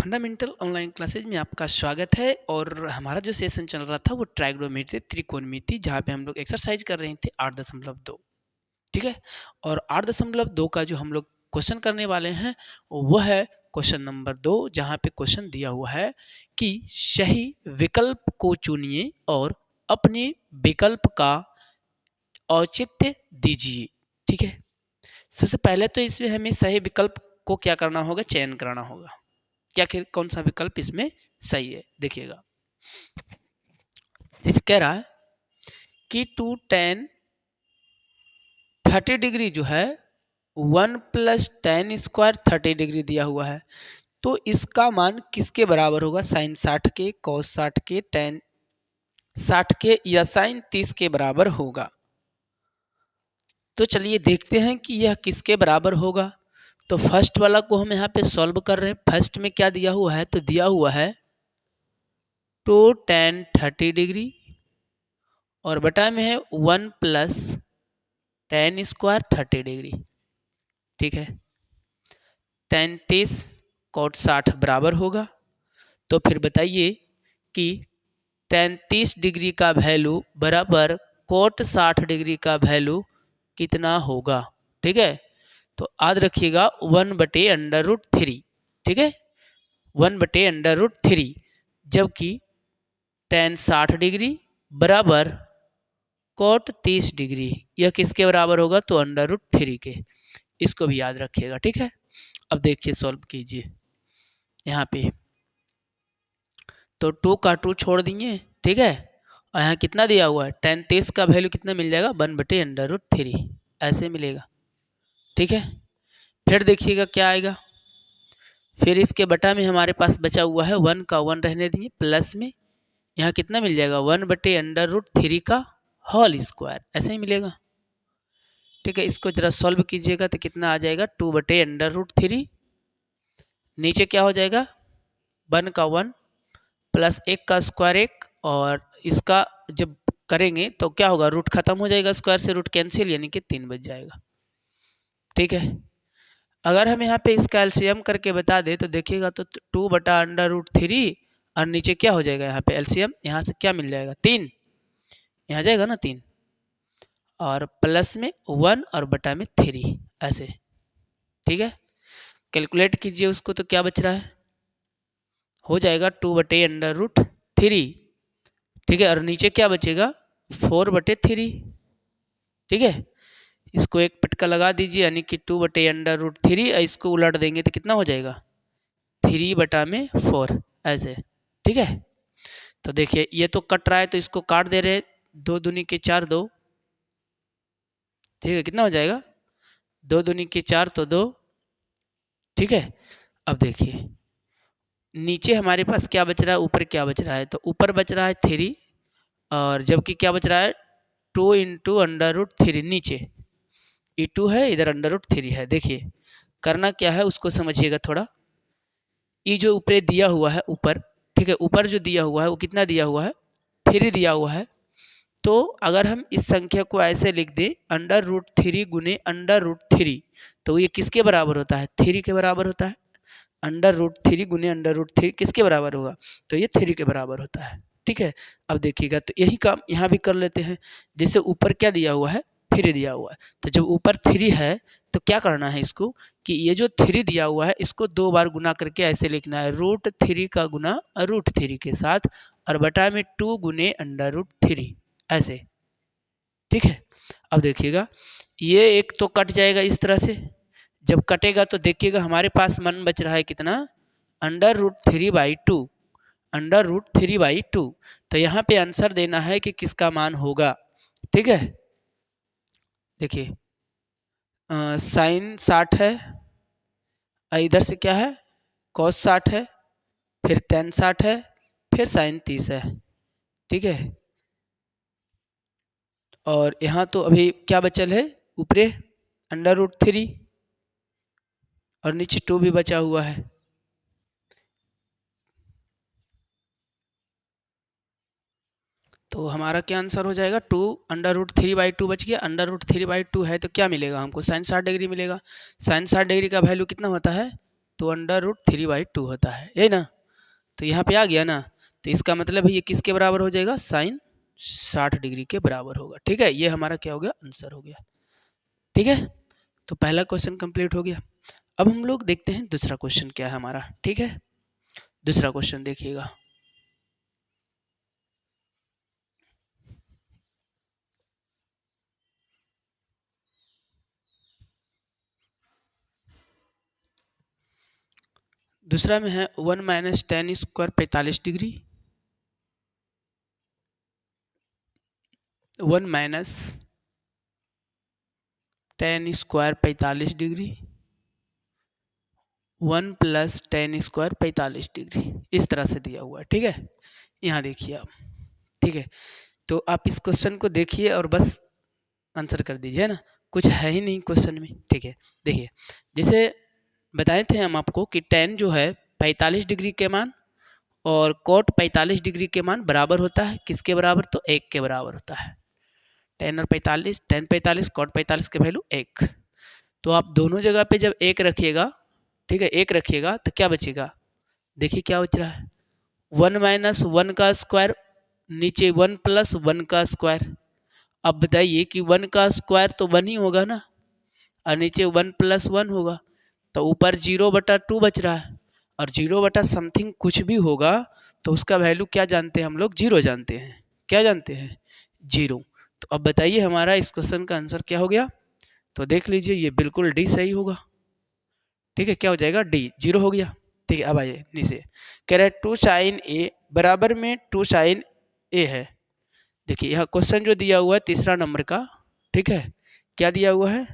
Fundamental online classes में आपका स्वागत है। और हमारा जो सेशन चल रहा था वो ट्राइगोनोमेट्री त्रिकोणमिति, जहाँ पे हम लोग एक्सरसाइज कर रहे थे 8.2। ठीक है। और 8.2 का जो हम लोग क्वेश्चन करने वाले हैं वो है क्वेश्चन नंबर 2, जहाँ पे क्वेश्चन दिया हुआ है कि सही विकल्प को चुनिए और अपने विकल्प का औचित्य दीजिए। ठीक है। सबसे पहले तो इसमें हमें सही विकल्प को क्या करना होगा, चयन कराना होगा। क्या कौन सा विकल्प इसमें सही है, देखिएगा। जैसे कह रहा है कि 2 tan 30 डिग्री जो है 1 + tan स्क्वायर 30 डिग्री दिया हुआ है, तो इसका मान किसके बराबर होगा? साइन 60 के, कॉस 60 के, tan 60 के या साइन 30 के बराबर होगा। तो चलिए देखते हैं कि यह किसके बराबर होगा। तो फर्स्ट वाला को हम यहाँ पे सॉल्व कर रहे हैं। फर्स्ट में क्या दिया हुआ है? तो दिया हुआ है 2 tan 30 डिग्री और बटा में है 1 + tan स्क्वायर 30 डिग्री। ठीक है। tan 30 cot 60 बराबर होगा। तो फिर बताइए कि tan 30 डिग्री का वैल्यू बराबर cot 60 डिग्री का वैल्यू कितना होगा? ठीक है। तो याद रखिएगा 1/√3। ठीक है, 1/√3, जबकि tan 60 डिग्री बराबर cot 30 डिग्री, यह किसके बराबर होगा? तो √3 के। इसको भी याद रखिएगा। ठीक है। अब देखिए सॉल्व कीजिए यहाँ पे। तो 2 का 2 छोड़ देंगे। ठीक है। और यहाँ कितना दिया हुआ है? tan 30 का वैल्यू कितना मिल जाएगा? 1/√3 ऐसे मिलेगा। ठीक है। फिर देखिएगा क्या आएगा। फिर इसके बटा में हमारे पास बचा हुआ है 1 का 1 रहने दिए, प्लस में यहाँ कितना मिल जाएगा? 1/√3 का होल स्क्वायर, ऐसे ही मिलेगा। ठीक है। इसको जरा सॉल्व कीजिएगा तो कितना आ जाएगा? 2/√3। नीचे क्या हो जाएगा? 1 का 1 प्लस 1 का स्क्वायर 1, और इसका जब करेंगे तो क्या होगा? रूट खत्म हो जाएगा, स्क्वायर से रूट कैंसिल, यानी कि 3 बच जाएगा। ठीक है। अगर हम यहाँ पे इसका एलसीएम करके बता दे तो देखिएगा तो 2/√3 और नीचे क्या हो जाएगा? यहाँ पे एलसीएम, यहाँ से क्या मिल जाएगा? 3, यहाँ जाएगा ना 3, और प्लस में 1 और बटा में 3 ऐसे। ठीक है। कैलकुलेट कीजिए उसको तो क्या बच रहा है? हो जाएगा 2/√3। ठीक है। और नीचे क्या बचेगा? 4/3। ठीक है। इसको एक पटका लगा दीजिए, यानी कि 2/√3, इसको उलट देंगे तो कितना हो जाएगा? 3/4 ऐसे। ठीक है। तो देखिए ये तो कट रहा है तो इसको काट दे रहे हैं। 2 दूनी के 4 2। ठीक है। कितना हो जाएगा? 2 दूनी के 4 तो 2। ठीक है। अब देखिए नीचे हमारे पास क्या बच रहा है, ऊपर क्या बच रहा है? तो ऊपर बच रहा है 3, और जबकि क्या बच रहा है? 2 × √3 नीचे। ई 2 है, इधर √3 है। देखिए करना क्या है उसको समझिएगा थोड़ा। ये जो ऊपर दिया हुआ है ऊपर, ठीक है, ऊपर जो दिया हुआ है वो कितना दिया हुआ है? 3 दिया हुआ है। तो अगर हम इस संख्या को ऐसे लिख दें √3 गुने √3, तो ये किसके बराबर होता है? 3 के बराबर होता है। √3 गुने √3 किसके बराबर होगा? तो ये 3 के बराबर होता है। ठीक है। अब देखिएगा तो यही काम यहाँ भी कर लेते हैं। जैसे ऊपर क्या दिया हुआ है? 3 दिया हुआ है। तो जब ऊपर 3 है तो क्या करना है इसको, कि ये जो 3 दिया हुआ है इसको 2 बार गुना करके ऐसे लिखना है, √3 का गुना √3 के साथ, और बटा में 2 गुने √3 ऐसे। ठीक है। अब देखिएगा ये एक तो कट जाएगा इस तरह से। जब कटेगा तो देखिएगा हमारे पास मन बच रहा है कितना? √3/2, √3/2। तो यहाँ पे आंसर देना है कि किसका मान होगा। ठीक है। देखिए साइन 60 है, इधर से क्या है? कॉस 60 है, फिर tan 60 है, फिर साइन 30 है। ठीक है। और यहाँ तो अभी क्या बचल है? ऊपरे √3 और नीचे 2 भी बचा हुआ है। तो हमारा क्या आंसर हो जाएगा? 2 √3/2 बच गया। √3/2 है तो क्या मिलेगा हमको? साइन 60 डिग्री मिलेगा। साइन 60 डिग्री का वैल्यू कितना होता है? तो अंडर रूट 3/2 होता है, यही ना। तो यहाँ पे आ गया ना, तो इसका मतलब है ये किसके बराबर हो जाएगा, साइन 60 डिग्री के बराबर होगा। ठीक है, ये हमारा क्या हो गया, आंसर हो गया। ठीक है, तो पहला क्वेश्चन कंप्लीट हो गया। अब हम लोग देखते हैं दूसरा क्वेश्चन क्या है हमारा। ठीक है, दूसरा क्वेश्चन देखिएगा। दूसरा में है 1 minus ten square 45 degree, 1 minus ten square 45 degree, 1 plus ten square 45 degree, इस तरह से दिया हुआ है। ठीक है, यहाँ देखिए आप। ठीक है, तो आप इस क्वेश्चन को देखिए और बस आंसर कर दीजिए, है ना, कुछ है ही नहीं क्वेश्चन में। ठीक है, देखिए जैसे बताए थे हम आपको कि टेन जो है 45 डिग्री के मान और कोट 45 डिग्री के मान बराबर होता है, किसके बराबर, तो 1 के बराबर होता है। टेन और 45, टेन 45 कोट 45 के वैल्यू 1। तो आप दोनों जगह पे जब 1 रखिएगा, ठीक है, 1 रखिएगा तो क्या बचेगा, देखिए क्या बच रहा है, 1 माइनस 1 का स्क्वायर, नीचे 1 प्लस 1 का स्क्वायर। अब बताइए कि 1 का स्क्वायर तो 1 ही होगा ना, और नीचे 1 प्लस 1 होगा, तो ऊपर 0/2 बच रहा है। और 0 समथिंग कुछ भी होगा तो उसका वैल्यू क्या जानते हैं हम लोग, 0 जानते हैं। क्या जानते हैं, 0। तो अब बताइए हमारा इस क्वेश्चन का आंसर क्या हो गया, तो देख लीजिए ये बिल्कुल डी सही होगा। ठीक है, क्या हो जाएगा, डी, 0 हो गया। ठीक है, अब आइए नीचे, कह रहे हैं 2 साइन ए बराबर में 2 साइन ए है। देखिए यहाँ क्वेश्चन जो दिया हुआ है तीसरा नंबर का, ठीक है, क्या दिया हुआ है,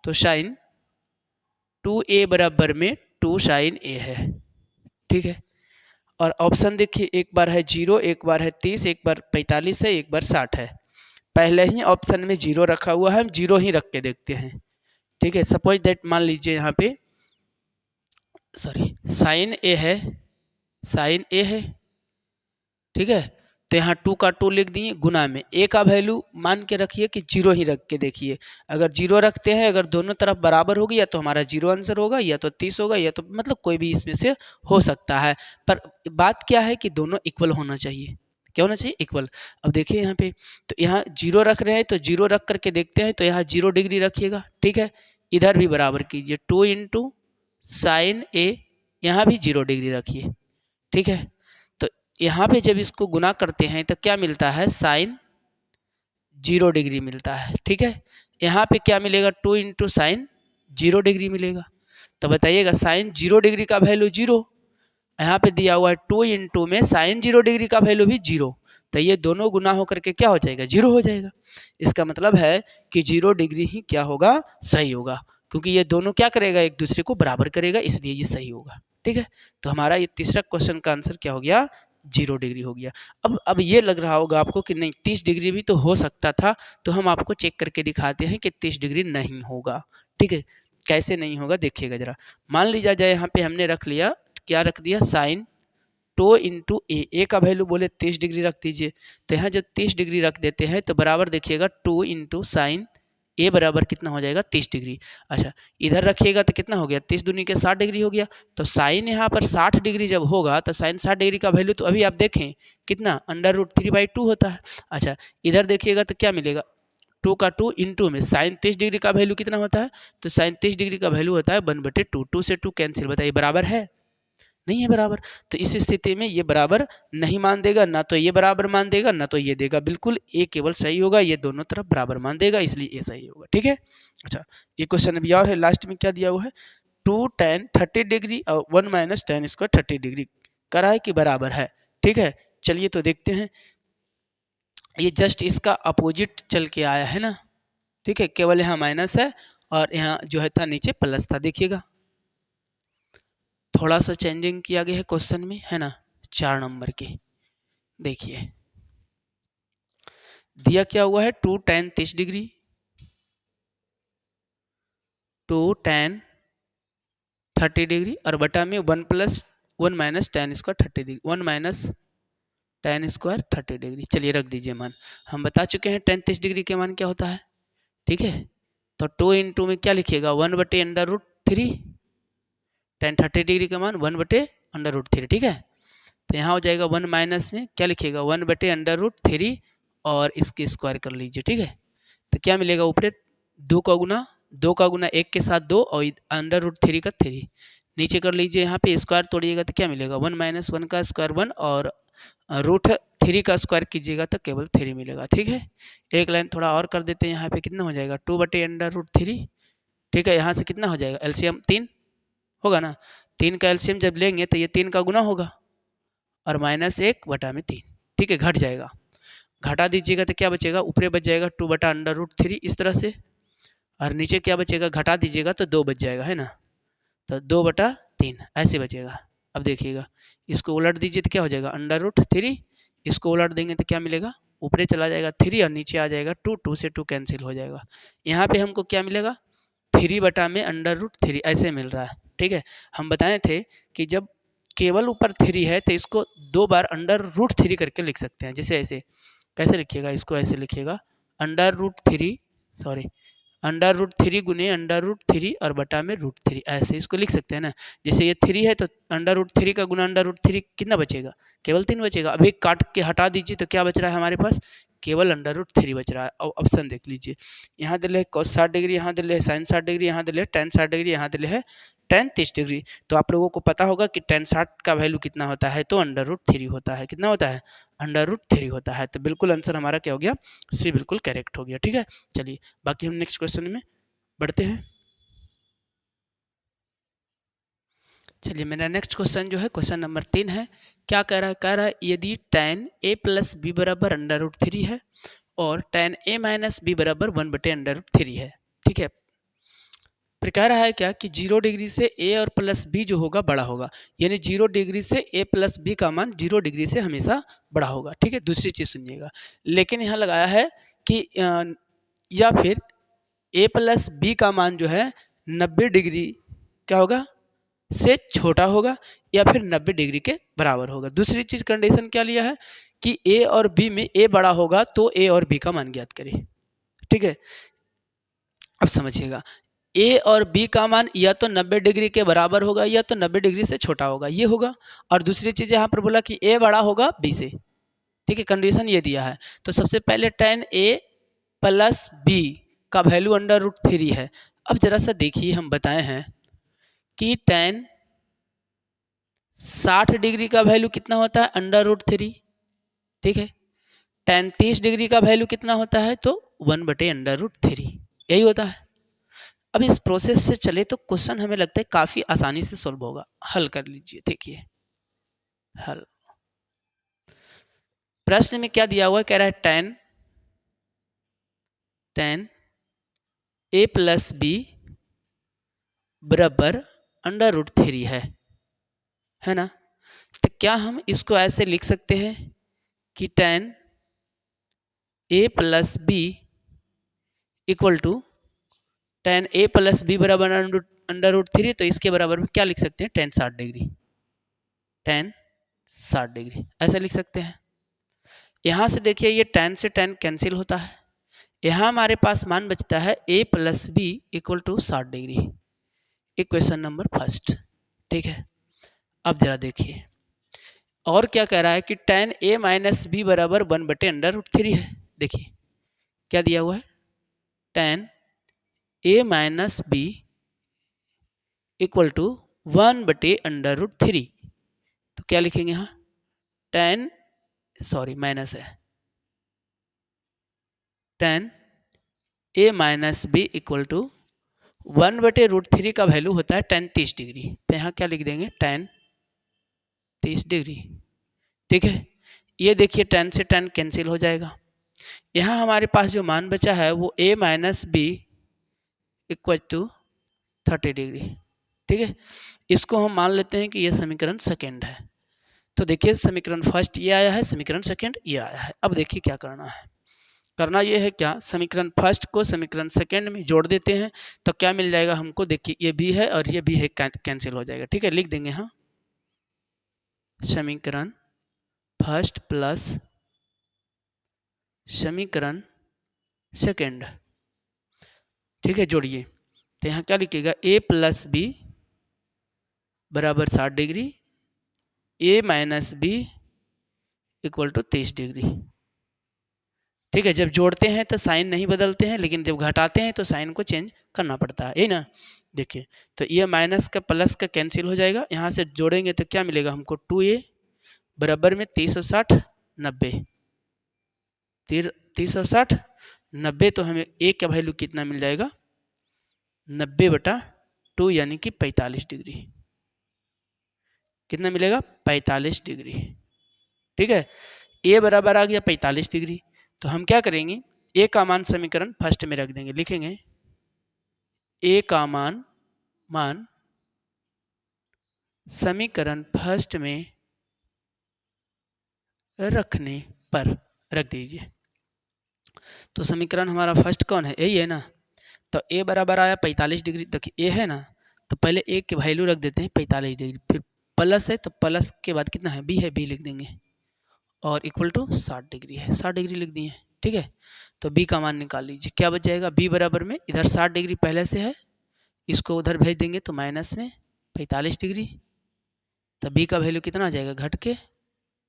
तो साइन 2a बराबर में 2 साइन ए है। ठीक है, और ऑप्शन देखिए, एक बार है 0, एक बार है 30, एक बार 45 है, एक बार 60 है। पहले ही ऑप्शन में 0 रखा हुआ है, हम 0 ही रख के देखते हैं। ठीक है, सपोज दैट मान लीजिए यहाँ पे सॉरी साइन ए है, साइन ए है। ठीक है, तो यहाँ 2 का 2 लिख दिए, गुना में ए का वैल्यू मान के रखिए कि 0 ही रख के देखिए। अगर 0 रखते हैं, अगर दोनों तरफ बराबर होगी, या तो हमारा 0 आंसर होगा, या तो 30 होगा, या तो मतलब कोई भी इसमें से हो सकता है। पर बात क्या है कि दोनों इक्वल होना चाहिए। क्या होना चाहिए, इक्वल। अब देखिए यहाँ पे, तो यहाँ 0 रख रहे हैं तो 0 रख करके देखते हैं, तो यहाँ 0 डिग्री रखिएगा। ठीक है, इधर भी बराबर कीजिए, 2 इंटू साइन ए, यहाँ भी 0 डिग्री रखिए। ठीक है, तो यहाँ पे जब इसको गुना करते हैं तो क्या मिलता है, साइन 0 डिग्री मिलता है। ठीक है, यहाँ पे क्या मिलेगा, 2 इंटू साइन 0 डिग्री मिलेगा। तो बताइएगा साइन 0 डिग्री का वैल्यू 0, यहाँ पे दिया हुआ है 2 इंटू में साइन 0 डिग्री का वैल्यू भी 0, तो ये दोनों गुना होकर के क्या हो जाएगा, 0 हो जाएगा। इसका मतलब है कि 0 डिग्री ही क्या होगा, सही होगा, क्योंकि ये दोनों क्या करेगा, एक दूसरे को बराबर करेगा, इसलिए ये सही होगा। ठीक है, तो हमारा ये तीसरा क्वेश्चन का आंसर क्या हो गया, 0 डिग्री हो गया। अब ये लग रहा होगा आपको कि नहीं 30 डिग्री भी तो हो सकता था, तो हम आपको चेक करके दिखाते हैं कि 30 डिग्री नहीं होगा। ठीक है, कैसे नहीं होगा देखिएगा जरा। मान लीजिए जाए यहाँ पे हमने रख लिया, क्या रख दिया, साइन 2 इंटू ए का वैल्यू बोले 30 डिग्री रख दीजिए। तो यहाँ जब 30 डिग्री रख देते हैं तो बराबर देखिएगा 2 इंटू साइन ए बराबर कितना हो जाएगा, 30 डिग्री। अच्छा, इधर रखिएगा तो कितना हो गया, 30 दूनी के 60 डिग्री हो गया। तो साइन यहाँ पर 60 डिग्री जब होगा तो साइन 60 डिग्री का वैल्यू तो अभी आप देखें कितना, अंडर रूट 3/2 होता है। अच्छा, इधर देखिएगा तो क्या मिलेगा, 2 का 2 इंटू में साइन 30 डिग्री का वैल्यू कितना होता है, तो साइन 30 डिग्री का वैल्यू होता है 1/2। 2 से 2 कैंसिल, बताइए बराबर है, नहीं है बराबर। तो इस स्थिति में ये बराबर नहीं मान देगा, ना तो ये बराबर मान देगा, ना तो ये देगा, बिल्कुल ए केवल सही होगा, ये दोनों तरफ बराबर मान देगा, इसलिए ए सही होगा। ठीक है, अच्छा ये क्वेश्चन अभी और है, लास्ट में क्या दिया हुआ है, 2 tan 30 डिग्री और 1 माइनस टेन स्क्वायर 30 डिग्री करा है कि बराबर है। ठीक है, चलिए तो देखते हैं, ये जस्ट इसका अपोजिट चल के आया है ना। ठीक है, केवल यहाँ माइनस है और यहाँ जो है था नीचे प्लस था, देखिएगा थोड़ा सा चेंजिंग किया गया है क्वेश्चन में, है ना। 4 नंबर की देखिए दिया क्या हुआ है, 2 tan 30 डिग्री, 2 tan 30 डिग्री और बटा में 1 plus 1 minus ten square 30 degree, 1 minus ten square 30 degree. चलिए रख दीजिए मान, हम बता चुके हैं tan 30 डिग्री के मान क्या होता है। ठीक है, तो 2 इंटू में क्या लिखिएगा, 1/√3। tan 30 डिग्री का मान 1/√3, ठीक है। तो यहाँ हो जाएगा 1 माइनस में क्या लिखिएगा 1/√3 और इसके स्क्वायर कर लीजिए, ठीक है। तो क्या मिलेगा ऊपर 2 का गुना 1 के साथ 2 और √3 का 3 नीचे कर लीजिए। यहाँ पे स्क्वायर तोड़िएगा तो क्या मिलेगा 1 माइनस 1 का स्क्वायर 1 और √3 का स्क्वायर कीजिएगा तो केवल 3 मिलेगा, ठीक है। एक लाइन थोड़ा और कर देते हैं, यहाँ पे कितना हो जाएगा 2/√3, ठीक है। यहाँ से कितना हो जाएगा एलसीएम 3 होगा ना, 3 का एलसीएम जब लेंगे तो ये 3 का गुना होगा और -1/3, ठीक है, घट जाएगा। घटा दीजिएगा तो क्या बचेगा ऊपरे बच जाएगा 2/√3 इस तरह से, और नीचे क्या बचेगा घटा दीजिएगा तो 2 बच जाएगा, है ना। तो 2/3 ऐसे बचेगा। अब देखिएगा इसको उलट दीजिए तो क्या हो जाएगा √3, इसको उलट देंगे तो क्या मिलेगा ऊपरे चला जाएगा 3 और नीचे आ जाएगा 2, 2 से 2 कैंसिल हो जाएगा। यहाँ पे हमको क्या मिलेगा 3/√3 ऐसे मिल रहा है, ठीक है। हम बताए थे कि जब केवल ऊपर 3 है तो इसको 2 बार √3 करके लिख सकते हैं। जैसे ऐसे कैसे लिखिएगा, इसको ऐसे लिखिएगा √3 गुने √3 और बटा में √3 ऐसे इसको लिख सकते हैं ना। जैसे ये 3 है तो √3 का गुना √3 कितना बचेगा केवल 3 बचेगा। अभी काट के हटा दीजिए तो क्या बच रहा है हमारे पास केवल √3 बच रहा है। अब ऑप्शन देख लीजिए, यहाँ दिले है cos 60 डिग्री, यहाँ दिले है sin 60 डिग्री, यहाँ दिले है tan 60 डिग्री, यहाँ दिले है tan 30 डिग्री। तो आप लोगों को पता होगा कि tan 60 का वैल्यू कितना होता है तो √3 होता है। कितना होता है √3 होता है। तो बिल्कुल आंसर हमारा क्या हो गया सी बिल्कुल करेक्ट हो गया, ठीक है। चलिए बाकी हम नेक्स्ट क्वेश्चन में बढ़ते हैं। चलिए मेरा नेक्स्ट क्वेश्चन जो है क्वेश्चन नंबर 3 है। क्या कह रहा है यदि tan a + b बराबर √3 है और tan a - b बराबर 1/√3 है, ठीक है। फिर कह रहा है क्या कि 0 डिग्री से a और प्लस b जो होगा बड़ा होगा, यानी 0 डिग्री से a + b का मान 0 डिग्री से हमेशा बड़ा होगा, ठीक है। दूसरी चीज़ सुनिएगा, लेकिन यहाँ लगाया है कि या फिर a + b का मान जो है 90 डिग्री क्या होगा से छोटा होगा या फिर 90 डिग्री के बराबर होगा। दूसरी चीज़ कंडीशन क्या लिया है कि a और b में a बड़ा होगा तो a और b का मान ज्ञात करें, ठीक है। अब समझिएगा a और b का मान या तो 90 डिग्री के बराबर होगा या तो 90 डिग्री से छोटा होगा, ये होगा। और दूसरी चीज़ यहाँ पर बोला कि a बड़ा होगा b से, ठीक है। कंडीशन ये दिया है। तो सबसे पहले tan a + b का वैल्यू √3 है। अब जरा सा देखिए हम बताए हैं कि tan 60 डिग्री का वैल्यू कितना होता है √3, ठीक है। tan 30 डिग्री का वैल्यू कितना होता है तो 1/√3 यही होता है। अब इस प्रोसेस से चले तो क्वेश्चन हमें लगता है काफ़ी आसानी से सॉल्व होगा। हल कर लीजिए, देखिए हल। प्रश्न में क्या दिया हुआ है, कह रहा है tan a + b बराबर √3 है ना। तो क्या हम इसको ऐसे लिख सकते हैं कि tan a + b equal to tan a + b बराबर √3, तो इसके बराबर में क्या लिख सकते हैं tan 60 डिग्री, tan 60 डिग्री ऐसा लिख सकते हैं। यहाँ से देखिए ये tan से tan कैंसिल होता है, यहाँ हमारे पास मान बचता है a + b equal to 60 degree. Equation number first, ठीक है। अब जरा देखिए और क्या कह रहा है कि tan a - b बराबर 1/√3 है। देखिए क्या दिया हुआ है tan a - b equal to 1/√3। तो क्या लिखेंगे यहाँ माइनस है tan a - b equal to 1/√3 का वैल्यू होता है tan 30 डिग्री। तो यहाँ क्या लिख देंगे tan 30 डिग्री, ठीक है। ये देखिए tan से tan कैंसिल हो जाएगा। यहाँ हमारे पास जो मान बचा है वो a - b equal to 30 degree, ठीक है। इसको हम मान लेते हैं कि ये समीकरण सेकेंड है। तो देखिए समीकरण फर्स्ट ये आया है, समीकरण सेकेंड ये आया है। अब देखिए क्या करना है, करना ये है क्या समीकरण फर्स्ट को समीकरण सेकेंड में जोड़ देते हैं तो क्या मिल जाएगा हमको। देखिए ये भी है और ये भी है, कैंसिल हो जाएगा, ठीक है। लिख देंगे हाँ समीकरण फर्स्ट प्लस समीकरण सेकेंड, ठीक है, जोड़िए। तो यहाँ क्या लिखिएगा a + b बराबर 60 degree, A minus B equal to 30 degree. ठीक है, जब जोड़ते हैं तो साइन नहीं बदलते हैं, लेकिन जब घटाते हैं तो साइन को चेंज करना पड़ता है ना। देखिए तो ये माइनस का प्लस का कैंसिल हो जाएगा, यहाँ से जोड़ेंगे तो क्या मिलेगा हमको 2a बराबर में 30 और 60 90, 30 और 60 90, तो हमें a का वैल्यू कितना मिल जाएगा 90/2 यानी कि 45 डिग्री। कितना मिलेगा 45 डिग्री। ठीक है, a बराबर आ गया 45 डिग्री। तो हम क्या करेंगे, a का मान समीकरण फर्स्ट में रख देंगे, लिखेंगे a का मान समीकरण फर्स्ट में रखने पर रख दीजिए। तो समीकरण हमारा फर्स्ट कौन है, यही है ना। तो a बराबर आया 45 डिग्री। देखिए a है ना, तो पहले a की वैल्यू रख देते हैं 45 डिग्री, फिर प्लस है तो प्लस के बाद कितना है b है, b लिख देंगे, और इक्वल टू 60 डिग्री है, 60 डिग्री लिख दिए। ठीक है, तो b का मान निकाल लीजिए, क्या बच जाएगा, b बराबर में इधर 60 डिग्री पहले से है, इसको उधर भेज देंगे तो माइनस में 45 डिग्री, तो b का वैल्यू कितना आ जाएगा घट के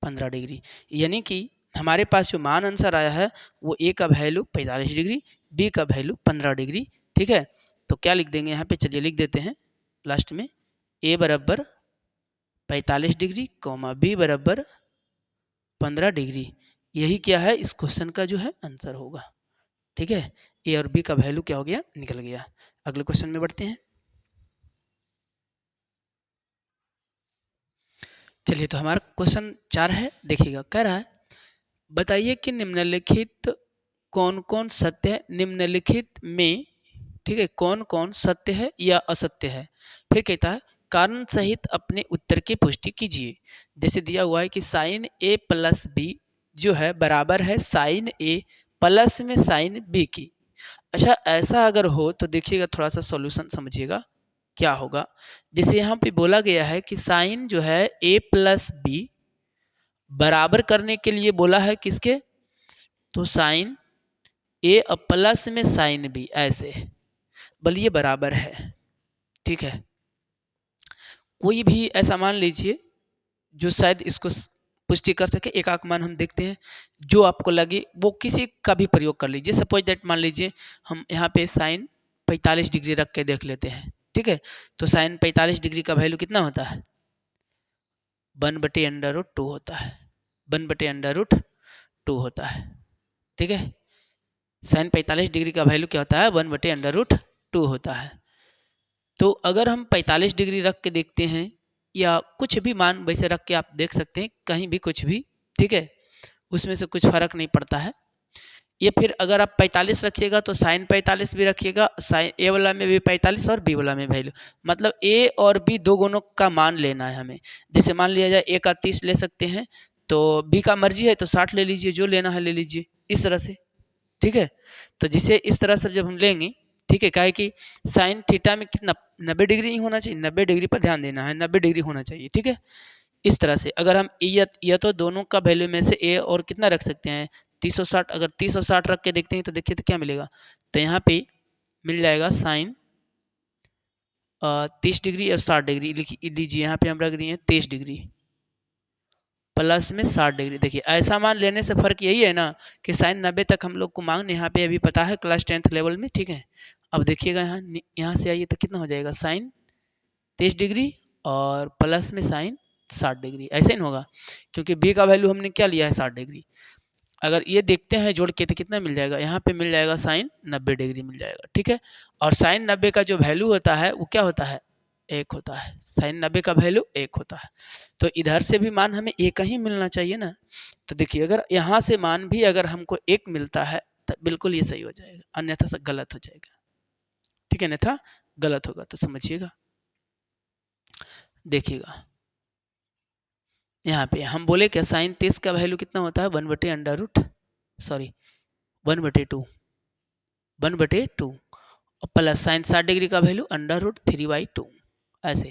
15 डिग्री। यानी कि हमारे पास जो मान आंसर आया है वो a का वैल्यू 45 डिग्री, b का वैल्यू 15 डिग्री। ठीक है, तो क्या लिख देंगे यहाँ पे, चलिए लिख देते हैं लास्ट में, a बराबर 45 डिग्री कॉमा b बराबर 15 डिग्री। यही क्या है इस क्वेश्चन का जो है आंसर होगा। ठीक है, a और b का वैल्यू क्या हो गया, निकल गया। अगले क्वेश्चन में बढ़ते हैं। चलिए तो हमारा क्वेश्चन 4 है, देखिएगा, कह रहा है बताइए कि निम्नलिखित कौन कौन सत्य है, निम्नलिखित में, ठीक है, कौन कौन सत्य है या असत्य है। फिर कहता है कारण सहित अपने उत्तर की पुष्टि कीजिए। जैसे दिया हुआ है कि साइन a प्लस बी जो है बराबर है साइन a प्लस में साइन b की। अच्छा, ऐसा अगर हो तो देखिएगा, थोड़ा सा सॉल्यूशन समझिएगा क्या होगा। जैसे यहाँ पे बोला गया है कि साइन जो है a प्लस बी बराबर करने के लिए बोला है किसके, तो साइन a प्लस में साइन b, ऐसे बोलिए बराबर है। ठीक है, कोई भी ऐसा मान लीजिए जो शायद इसको पुष्टि कर सके, एक आंक मान हम देखते हैं, जो आपको लगे वो किसी का भी प्रयोग कर लीजिए। सपोज दैट मान लीजिए हम यहाँ पे साइन 45 डिग्री रख के देख लेते हैं। ठीक है, तो साइन 45 डिग्री का वैल्यू कितना होता है, 1/√2 होता है, 1/√2 होता है। ठीक है, साइन 45 डिग्री का वैल्यू क्या होता है, 1/√2 होता है। तो अगर हम 45 डिग्री रख के देखते हैं, या कुछ भी मान वैसे रख के आप देख सकते हैं, कहीं भी कुछ भी, ठीक है, उसमें से कुछ फर्क नहीं पड़ता है। ये फिर अगर आप 45 रखिएगा तो साइन 45 भी रखिएगा, साइन ए वाला में भी 45 और बी वाला में वैल्यू, मतलब ए और बी दो गुणों का मान लेना है हमें। जैसे मान लिया जाए ए का 30 ले सकते हैं, तो बी का मर्जी है तो 60 ले लीजिए, जो लेना है ले लीजिए, इस तरह से। ठीक है, तो जिसे इस तरह से जब हम लेंगे, ठीक है, क्या है कि साइन थीटा में कितना 90 डिग्री ही होना चाहिए, 90 डिग्री पर ध्यान देना है, 90 डिग्री होना चाहिए। ठीक है, इस तरह से अगर हम या तो दोनों का वैल्यू में से ए और कितना रख सकते हैं 30 और 60, अगर 30 और 60 रख के देखते हैं तो देखिए तो क्या मिलेगा, तो यहाँ पे मिल जाएगा साइन 30 डिग्री और 60 डिग्री लिख लीजिए, यहाँ पे हम रख दिए 30 डिग्री प्लस में 60 डिग्री। देखिए ऐसा मान लेने से फर्क यही है ना कि साइन 90 तक हम लोग को मान यहाँ पे अभी पता है क्लास 10th लेवल में। ठीक है, अब देखिएगा यहाँ से आइए तो कितना हो जाएगा, साइन 30 डिग्री और प्लस में साइन 60 डिग्री, ऐसे ही होगा क्योंकि बी का वैल्यू हमने क्या लिया है 60 डिग्री। अगर ये देखते हैं जोड़ के तो कितना मिल जाएगा, यहाँ पे मिल जाएगा साइन 90 डिग्री मिल जाएगा। ठीक है, और साइन 90 का जो वैल्यू होता है वो क्या होता है, 1 होता है, साइन 90 का वैल्यू 1 होता है। तो इधर से भी मान हमें 1 ही मिलना चाहिए ना। तो देखिए अगर यहाँ से मान भी अगर हमको 1 मिलता है तो बिल्कुल ये सही हो जाएगा, अन्यथा सब गलत हो जाएगा। ठीक है, अन्यथा गलत होगा, तो समझिएगा। देखिएगा यहाँ पे हम बोले क्या, साइन 30 का वैल्यू कितना होता है 1/2 प्लस साइन 60 डिग्री का वैल्यू √3/2, ऐसे।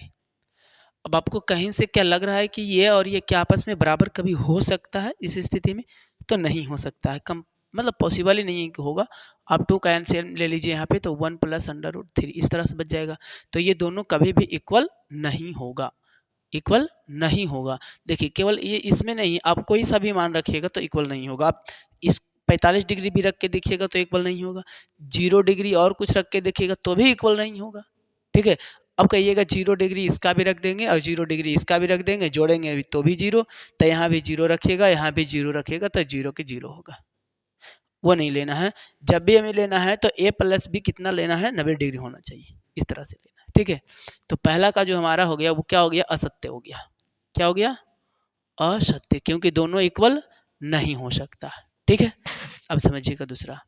अब आपको कहीं से क्या लग रहा है कि ये और ये क्या आपस में बराबर कभी हो सकता है इस स्थिति में, तो नहीं हो सकता है, कम मतलब पॉसिबल ही नहीं है कि होगा। आप 2 का एलसीएम ले लीजिए यहाँ पे, तो 1 + √3 इस तरह से बच जाएगा। तो ये दोनों कभी भी इक्वल नहीं होगा, इक्वल नहीं होगा। देखिए केवल ये इसमें नहीं, आप कोई सा भी मान रखिएगा तो इक्वल नहीं होगा। आप इस 45 डिग्री भी रख के देखिएगा तो इक्वल नहीं होगा, 0 डिग्री और कुछ रख के देखिएगा तो भी इक्वल नहीं होगा। ठीक है, अब कहिएगा 0 डिग्री इसका भी रख देंगे और 0 डिग्री इसका भी रख देंगे, जोड़ेंगे भी तो भी 0, तो यहाँ भी 0 रखिएगा, यहाँ भी 0 रखिएगा तो 0 के 0 होगा। वो नहीं लेना है। जब भी हमें लेना है तो a प्लस बी कितना लेना है, 90 डिग्री होना चाहिए, इस तरह से लेना है। ठीक है, तो पहला का जो हमारा हो गया वो क्या हो गया, असत्य हो गया। क्या हो गया, असत्य, क्योंकि दोनों इक्वल नहीं हो सकता। ठीक है, अब समझिएगा दूसरा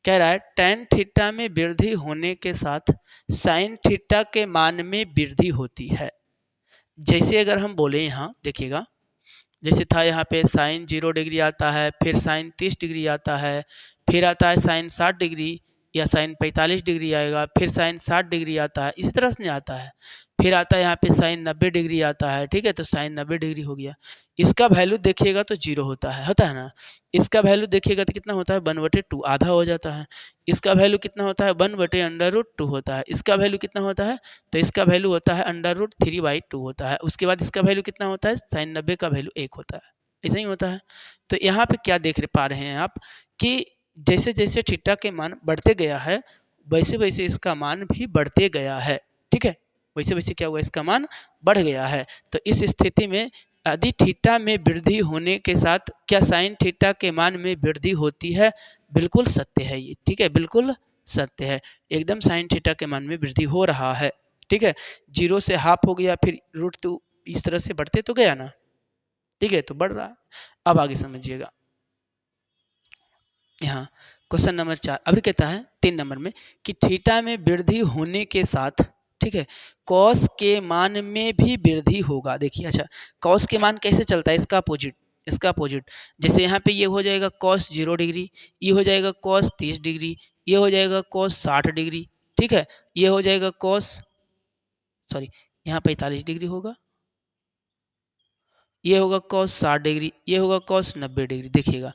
कह रहा है tan थीटा में वृद्धि होने के साथ sin थीटा के मान में वृद्धि होती है। जैसे अगर हम बोले यहाँ देखिएगा, जैसे था यहाँ पे साइन 0 डिग्री आता है, फिर साइन 30 डिग्री आता है, फिर आता है साइन 60 डिग्री या साइन 45 डिग्री आएगा, फिर साइन 60 डिग्री आता है, इसी तरह से आता है। फिर आता है यहाँ पे साइन 90 डिग्री आता है। ठीक है, तो साइन 90 डिग्री हो गया। इसका वैल्यू देखिएगा तो 0 होता है ना। इसका वैल्यू देखिएगा तो कितना होता है, 1/2, आधा हो जाता है। इसका वैल्यू कितना होता है, 1/√2 होता है। इसका वैल्यू कितना होता है, तो इसका वैल्यू होता है √3/2 होता है। उसके बाद इसका वैल्यू कितना होता है, साइन 90 का वैल्यू 1 होता है। ऐसा ही होता है। तो यहाँ पे क्या देख पा रहे हैं आप कि जैसे जैसे थीटा के मान बढ़ते गया है वैसे वैसे इसका मान भी बढ़ते गया है। ठीक है, वैसे वैसे क्या हुआ, इसका मान बढ़ गया है। तो इस स्थिति में यदि थीटा में वृद्धि होने के साथ क्या साइन थीटा के मान में वृद्धि होती है, बिल्कुल सत्य है ये। ठीक है, बिल्कुल सत्य है, एकदम साइन थीटा के मान में वृद्धि हो रहा है। ठीक है, 0 से हाफ हो गया, फिर √2, इस तरह से बढ़ते तो गया ना। ठीक है, तो बढ़ रहा है। अब आगे समझिएगा, यहाँ क्वेश्चन नंबर 4 अब कहता है 3 नंबर में कि थीटा में वृद्धि होने के साथ, ठीक है, कॉस के मान में भी वृद्धि होगा। देखिए अच्छा, कॉस के मान कैसे चलता है, इसका अपोजिट, इसका अपोजिट। जैसे यहाँ पे ये हो जाएगा कॉस 0 डिग्री, ये हो जाएगा कॉस 30 डिग्री, ये हो जाएगा कॉस 60 डिग्री। ठीक है, ये हो जाएगा कॉस, सॉरी यहाँ 45 डिग्री होगा, ये होगा कॉस 60 डिग्री, ये होगा कॉस 90 डिग्री। देखिएगा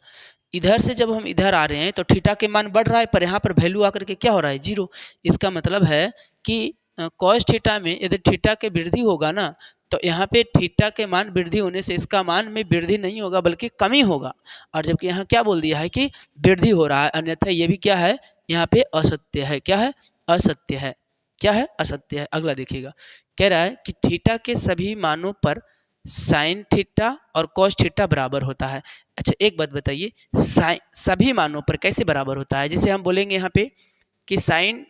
इधर से जब हम इधर आ रहे हैं तो थीटा के मान बढ़ रहा है, पर यहाँ पर वैल्यू आकर के क्या हो रहा है, 0। इसका मतलब है कि कॉस थीटा में यदि थीटा के वृद्धि होगा ना, तो यहाँ पे थीटा के मान वृद्धि होने से इसका मान में वृद्धि नहीं होगा बल्कि कमी होगा। और जबकि यहाँ क्या बोल दिया है कि वृद्धि हो रहा है, अन्यथा ये भी क्या है, यहाँ पे असत्य है। क्या है, असत्य है। क्या है, असत्य है। अगला देखिएगा, कह रहा है कि थीटा के सभी मानों पर साइन थीटा और कॉस थीटा बराबर होता है। अच्छा एक बात बताइए, साइन सभी मानों पर कैसे बराबर होता है। जैसे हम बोलेंगे यहाँ पे कि साइन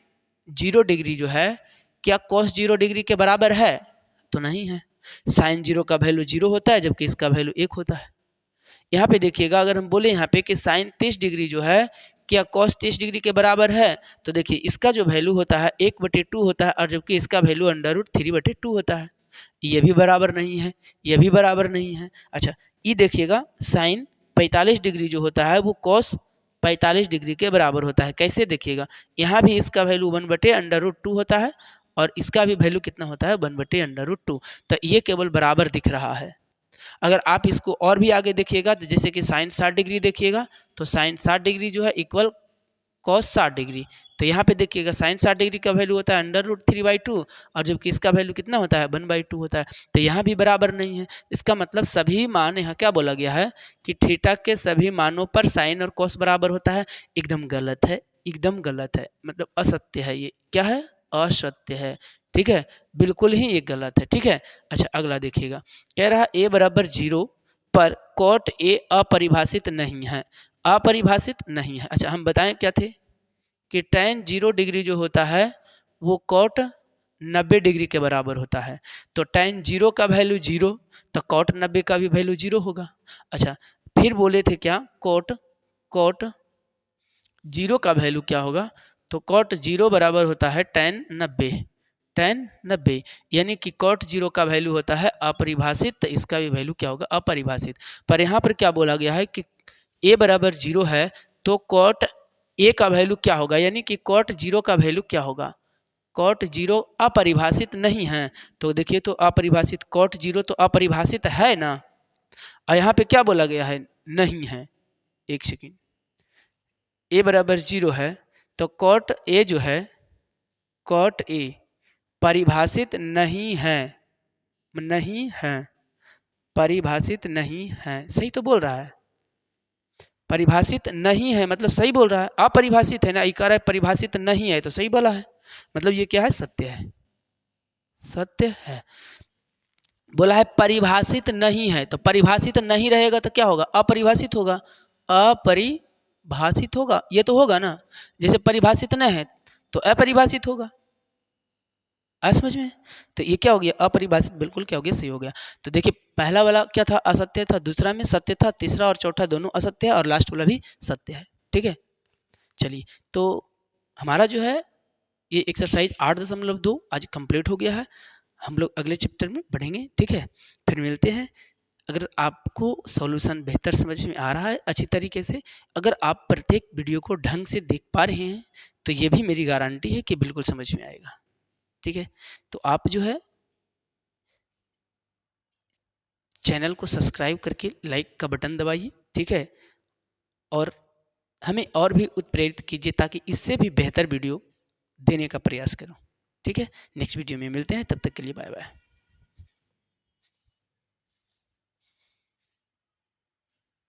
0 डिग्री जो है क्या कॉस 0 डिग्री के बराबर है, तो नहीं है। साइन 0 का वैल्यू 0 होता है जबकि इसका वैल्यू 1 होता है। यहाँ पे देखिएगा, अगर हम बोले यहाँ पे कि साइन 30 डिग्री जो है क्या कॉस 30 डिग्री के बराबर है, तो देखिए इसका जो वैल्यू होता है 1/2 होता है, और जबकि इसका वैल्यू √3/2 होता है। ये भी बराबर नहीं है, ये भी बराबर नहीं है। अच्छा ये देखिएगा, साइन 45 डिग्री जो होता है वो कॉस 45 डिग्री के बराबर होता है। कैसे देखिएगा, यहाँ भी इसका वैल्यू 1/√2 होता है और इसका भी वैल्यू कितना होता है, 1/√2। तो ये केवल बराबर दिख रहा है। अगर आप इसको और भी आगे देखिएगा, तो जैसे कि साइन 60 डिग्री देखिएगा, तो साइन 60 डिग्री जो है इक्वल कॉस 60 डिग्री। तो यहाँ पे देखिएगा साइन 60 डिग्री का वैल्यू होता है √3/2 और जबकि इसका वैल्यू कितना होता है, 1/2 होता है। तो यहाँ भी बराबर नहीं है। इसका मतलब सभी मान, यहाँ क्या बोला गया है कि थीटा के सभी मानों पर साइन और कॉस बराबर होता है। एकदम गलत है, एकदम गलत है, मतलब असत्य है। ये क्या है, असत्य है। ठीक है, बिल्कुल ही ये गलत है। ठीक है, अच्छा अगला देखिएगा, कह रहा a बराबर 0 पर कॉट a अपरिभाषित नहीं है। अपरिभाषित नहीं है। अच्छा हम बताएं क्या थे कि tan 0 डिग्री जो होता है वो कॉट 90 डिग्री के बराबर होता है। तो tan 0 का वैल्यू 0, तो कॉट 90 का भी वैल्यू 0 होगा। अच्छा फिर बोले थे क्या, कॉट 0 का वैल्यू क्या होगा, तो कॉट 0 बराबर होता है tan 90, यानी कि कॉट 0 का वैल्यू होता है अपरिभाषित, तो इसका भी वैल्यू क्या होगा, अपरिभाषित। पर यहाँ पर क्या बोला गया है कि a बराबर 0 है तो कॉट a का वैल्यू क्या होगा, यानी कि कॉट 0 का वैल्यू क्या होगा, कॉट 0 अपरिभाषित नहीं है। तो देखिए तो अपरिभाषित, कॉट 0 तो अपरिभाषित है ना, और यहाँ पे क्या बोला गया है, नहीं है। एक सेकेंड, a बराबर 0 है तो कॉट a जो है, कॉट a परिभाषित नहीं है। नहीं है, परिभाषित नहीं है, सही तो बोल रहा है। परिभाषित नहीं है मतलब सही बोल रहा है, अपरिभाषित है ना, ये कह रहा है परिभाषित नहीं है तो सही बोला है, मतलब ये क्या है, सत्य है, सत्य है। बोला है परिभाषित नहीं है, तो परिभाषित नहीं रहेगा तो क्या होगा, अपरिभाषित होगा, अपरिभाषित होगा, ये तो होगा ना, जैसे परिभाषित नहीं है तो अपरिभाषित होगा, आ समझ में। तो ये क्या हो गया, अपरिभाषित बिल्कुल क्या हो गया, सही हो गया। तो देखिए पहला वाला क्या था, असत्य था, दूसरा में सत्य था, तीसरा और चौथा दोनों असत्य है और लास्ट वाला भी सत्य है, ठीक है। चलिए तो हमारा जो है ये एक्सरसाइज 8.2 आज कंप्लीट हो गया है। हम लोग अगले चैप्टर में पढ़ेंगे, ठीक है, फिर मिलते हैं। अगर आपको सॉल्यूशन बेहतर समझ में आ रहा है अच्छी तरीके से, अगर आप प्रत्येक वीडियो को ढंग से देख पा रहे हैं तो ये भी मेरी गारंटी है कि बिल्कुल समझ में आएगा, ठीक है। तो आप जो है चैनल को सब्सक्राइब करके लाइक का बटन दबाइए, ठीक है, और हमें और भी उत्प्रेरित कीजिए ताकि इससे भी बेहतर वीडियो देने का प्रयास करूं, ठीक है। नेक्स्ट वीडियो में मिलते हैं, तब तक के लिए बाय बाय।